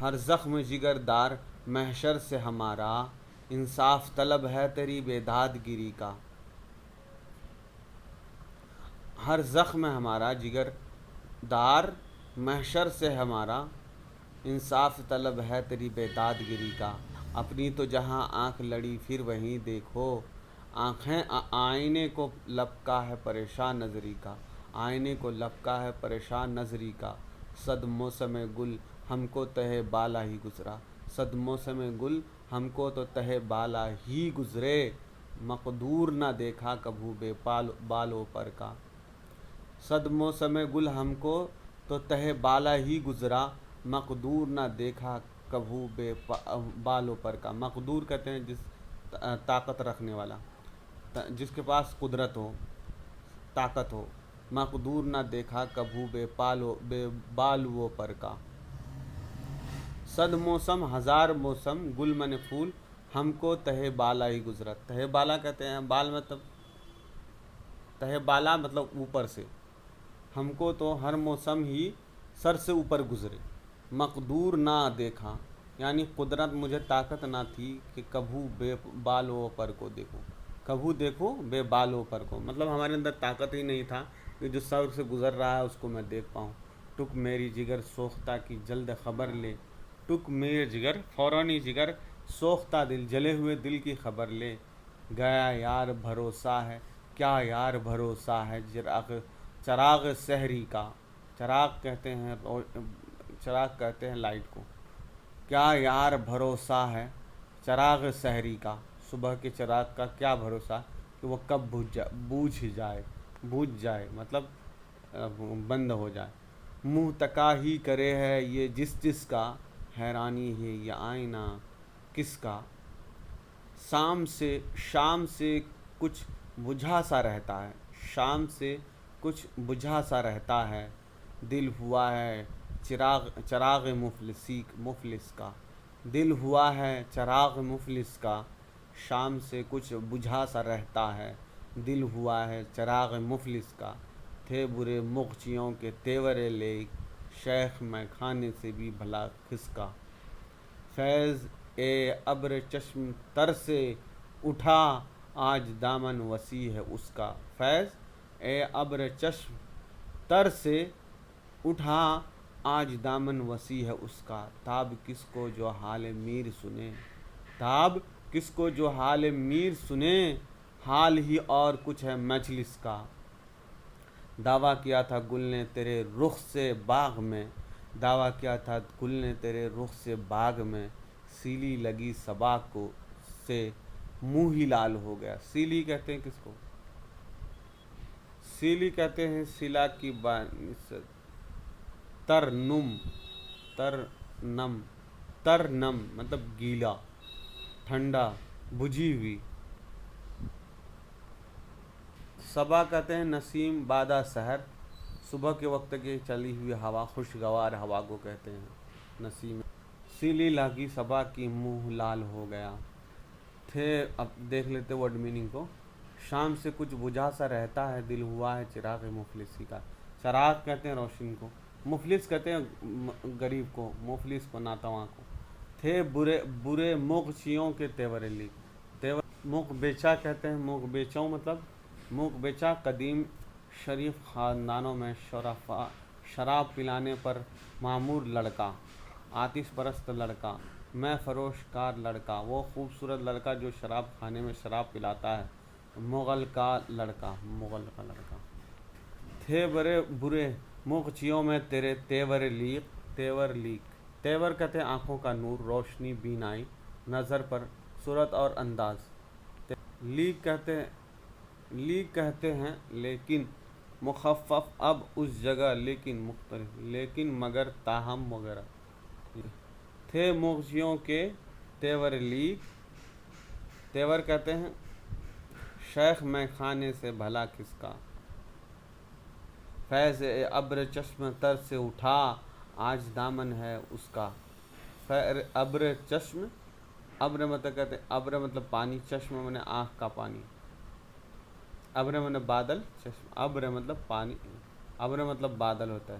ہر زخم جگر دار محشر سے ہمارا، انصاف طلب ہے تیری بیداد گیری کا۔ ہر زخم ہمارا جگر دار محشر سے ہمارا، انصاف طلب ہے تیری بیداد گیری کا۔ اپنی تو جہاں آنکھ لڑی پھر وہیں دیکھو، آنکھیں آئینے کو لپکا ہے پریشان نظری کا، آئینے کو لپکا ہے پریشان نظری کا۔ صد موسم گل ہم کو تہہ بالا ہی گزرا، صد موسم گل ہم کو تو تہہ بالا ہی گزرے، مقدور نہ دیکھا کبھو بے بالوں پر کا۔ صد موسم گل ہم کو تو تہہ بالا ہی گزرا، مقدور نہ دیکھا کبھو بے بالوں پر کا۔ مقدور کہتے ہیں جس طاقت رکھنے والا، جس کے پاس قدرت ہو، طاقت ہو۔ مقدور نہ دیکھا کبھو بے بالوں پر کا۔ صد موسم ہزار موسم گل من پھول ہم کو تہہ بالا ہی گزرا۔ تہہ بالا کہتے ہیں، بال مطلب تہہ بالا مطلب اوپر سے، ہم کو تو ہر موسم ہی سر سے اوپر گزرے۔ مقدور نہ دیکھا یعنی قدرت مجھے طاقت نہ تھی کہ کبھو بے بالوں پر کو دیکھوں، کبھو دیکھو بے بالوں پر کو، مطلب ہمارے اندر طاقت ہی نہیں تھا کہ جو سر سے گزر رہا ہے اس کو میں دیکھ پاؤں۔ ٹک میری جگر سوختہ کی جلد خبر لے، ٹک میرے جگر فوراً ہی جگر سوختہ دل جلے ہوئے دل کی خبر لے۔ گیا یار بھروسہ ہے، کیا یار بھروسہ ہے چراغ سحری کا۔ چراغ کہتے ہیں لائٹ کو۔ کیا یار بھروسہ ہے چراغ سحری کا، صبح کے چراغ کا کیا بھروسہ کہ وہ کب بجھ جائے مطلب بند ہو جائے۔ منہ تکا ہی کرے ہے یہ جس کا، حیرانی ہے یہ آئینہ کس کا۔ شام سے کچھ بجھا سا رہتا ہے، شام سے کچھ بجھا سا رہتا ہے، دل ہوا ہے چراغ مفلس کا۔ دل ہوا ہے چراغ مفلس کا، شام سے کچھ بجھا سا رہتا ہے، دل ہوا ہے چراغ مفلس کا۔ تھے برے مغچیوں کے تیورے لیک، شیخ میں کھانے سے بھی بھلا کھسکا۔ فیض اے ابر چشم تر سے اٹھا آج دامن وسیع ہے اس کا۔ فیض اے ابر چشم تر سے اٹھا آج دامن وسیع ہے اس کا۔ تاب کس کو جو حال میر سنے، تاب کس کو جو حال میر سنے، حال ہی اور کچھ ہے مجلس کا۔ دعویٰ کیا تھا گل نے تیرے رخ سے باغ میں، دعویٰ کیا تھا گل نے تیرے رخ سے باغ میں، سیلی لگی صبا کو سے منہ ہی لال ہو گیا۔ سیلی کہتے ہیں کس کو؟ سیلی کہتے ہیں سلا کی بانسبت ترنم مطلب گیلا، ٹھنڈا، بجھی ہوئی۔ صبا کہتے ہیں نسیم بادہ سحر، صبح کے وقت کی چلی ہوئی ہوا، خوشگوار ہوا کو کہتے ہیں نسیم۔ سیلی لگی صبا کی منہ لال ہو گیا تھے۔ اب دیکھ لیتے ورڈ میننگ کو۔ شام سے کچھ بجھا سا رہتا ہے، دل ہوا ہے چراغ مفلسی کا۔ چراغ کہتے ہیں روشن کو، مفلس کہتے ہیں غریب کو، مفلس کو ناتواں کو۔ تھے برے مغچیوں کے تیور لیک، موق بیچا کہتے ہیں، موق بیچوں مطلب موق بیچا قدیم شریف خاندانوں میں شراب پلانے پر معمور لڑکا، آتش پرست لڑکا، میں فروش کار لڑکا، وہ خوبصورت لڑکا جو شراب خانے میں شراب پلاتا ہے، مغل کا لڑکا۔ تھے برے مغچیوں میں تیرے تیور لیک، تیور کہتے ہیں آنکھوں کا نور، روشنی، بینائی، نظر پر صورت اور انداز۔ لیک کہتے ہیں لیکن، مخفف اب اس جگہ لیکن مختلف، لیکن مگر تاہم وغیرہ۔ تھے مغچیوں کے تیور لیک، تیور کہتے ہیں شیخ میں خانے سے بھلا کس کا۔ فیض ابر چشم تر سے اٹھا آج دامن ہے اس کا۔ ابر چشم، ابر مطلب کہتے ہیں ابر مطلب پانی، چشم مطلب آنکھ کا پانی، ابر مطلب بادل، چشم ابر مطلب پانی، ابر مطلب بادل ہوتا ہے۔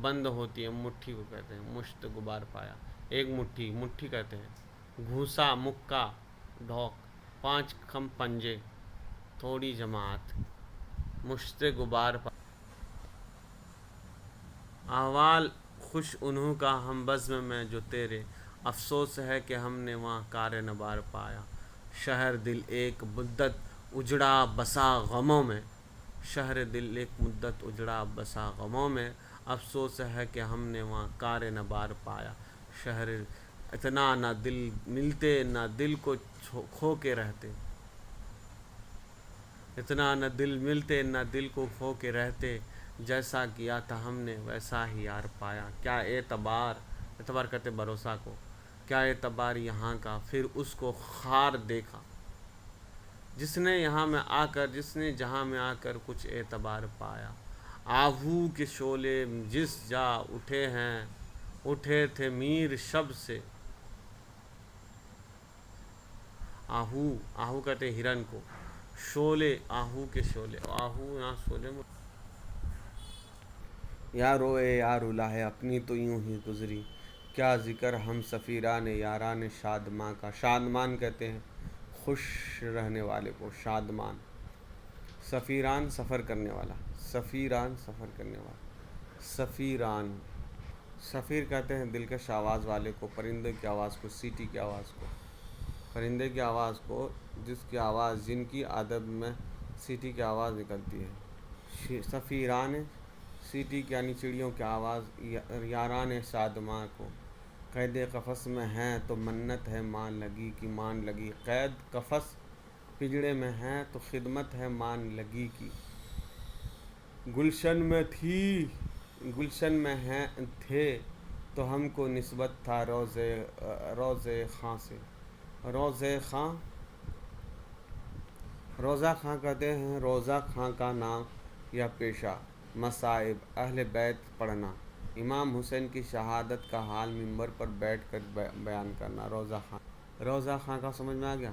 بند ہوتی ہیں مٹھی کو کہتے ہیں مشت غبار پایا، ایک مٹھی مٹھی کہتے ہیں، گھوسا مکہ ڈھوک، 5 خم پنجے تھوڑی جماعت، مشت غبار پایا۔ احوال خوش انہوں کا ہم بزم میں جو تیرے، افسوس ہے کہ ہم نے وہاں کار نبار پایا۔ شہر دل ایک مدت اجڑا بسا غموں میں، شہر دل ایک مدت اجڑا بسا غموں میں، افسوس ہے کہ ہم نے وہاں کار نبار پایا۔ شہر اتنا نہ دل ملتے نہ دل کو کھو کے رہتے، اتنا نہ دل ملتے نہ دل کو کھو کے رہتے، جیسا کیا تھا ہم نے ویسا ہی یار پایا۔ کیا اعتبار، اعتبار کرتے بھروسہ کو، کیا اعتبار یہاں کا، پھر اس کو خار دیکھا جس نے یہاں میں آ کر، جس نے جہاں میں آ کر کچھ اعتبار پایا۔ آہو کے شعلے جس جا اٹھے ہیں، اٹھے تھے میر شب سے، آہو، آہو کہتے ہیں ہرن کو، شعلے آہو کے شعلے، آہو یہاں شعلے میں، یا روئے یا رلائے اپنی تو یوں ہی گزری، کیا ذکر ہم سفیران یاران شادماں کا۔ شادمان کہتے ہیں خوش رہنے والے کو، شادمان، سفیران سفر کرنے والا، سفیران سفر کرنے والا، سفیران، سفیر کہتے ہیں دلکش آواز والے کو، پرندے کی آواز کو، سیٹی کی آواز کو، پرندے کی آواز کو، جس کی آواز، جن کی ادب میں سیٹی کی آواز نکلتی ہے۔ سفیران سیٹی یعنی چڑیوں کی آواز، یاران شادماں کو، قید قفس میں ہیں تو منت ہے مان لگی کی، مان لگی، قید قفس پنجڑے میں ہیں تو خدمت ہے مان لگی کی، گلشن میں تھی، گلشن میں ہیں تھے تو ہم کو نسبت تھا روضہ خاں سے، روضہ خاں، روضہ خاں کہتے ہیں روضہ خاں کا نام یا پیشہ، مصائب اہل بیت پڑھنا، امام حسین کی شہادت کا حال منبر پر بیٹھ کر بیان کرنا، روضہ خاں، روضہ خاں کا سمجھ میں آ گیا؟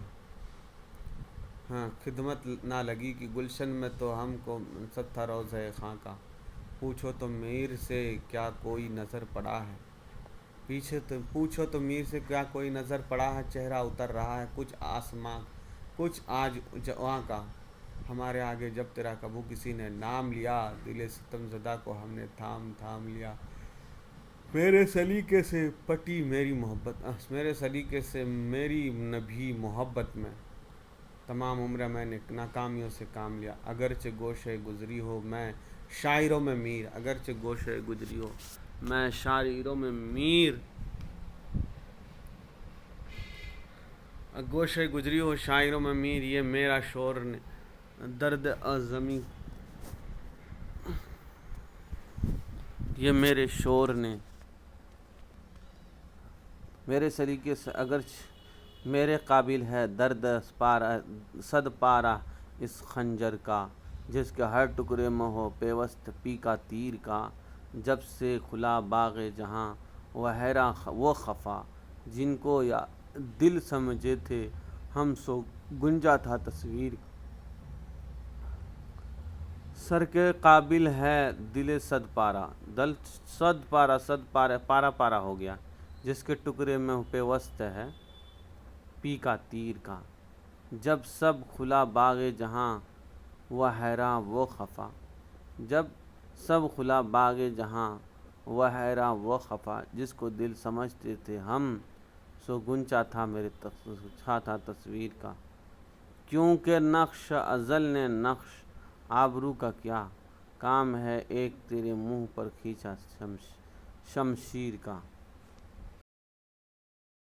ہاں، خدمت نہ لگی کہ گلشن میں تو ہم کو منصب تھا روضہ خاں کا، پوچھو تو میر سے کیا کوئی نظر پڑا ہے، پیچھے تو پوچھو تو میر سے کیا کوئی نظر پڑا ہے، چہرہ اتر رہا ہے کچھ آسماں، کچھ آج وہاں کا، ہمارے آگے جب تیرا کبھی کسی نے نام لیا، دل ستم زدہ کو ہم نے تھام تھام لیا، میرے سلیقے سے پٹی میری محبت، میرے سلیقے سے میری نبھی محبت میں، تمام عمر میں نے ناکامیوں سے کام لیا، اگرچہ گوشے گزری ہو میں شاعروں میں میر، اگرچہ گوشے گزری ہو میں شاعروں میں میر، گوشے گزری ہو شاعروں میں میر، یہ میرا شور نے درد اعظمی، یہ میرے شور نے میرے سلیقے سے اگرچہ میرے قابل ہے درد صد پارہ اس خنجر کا، جس کے ہر ٹکڑے میں ہو پیوست پی کا تیر کا، جب سے کھلا باغ جہاں وہ حیراں وہ خفا، جن کو یا دل سمجھے تھے ہم سو گنجا تھا تصویر، سر کے قابل ہے دل صد پارہ، دل صد پارہ، صد پارہ پارہ پارہ ہو گیا، جس کے ٹکڑے میں پیوست ہے پی کا تیر کا، جب سب کھلا باغ جہاں وہ حیراں وہ خفا، جب سب کھلا باغ جہاں وہ حیراں وہ خفا، جس کو دل سمجھتے تھے ہم سو گنچا تھا میرے تھا تصویر کا، کیونکہ نقش ازل نے نقش آبرو کا کیا کام ہے، ایک تیرے منہ پر کھینچا شمشیر کا۔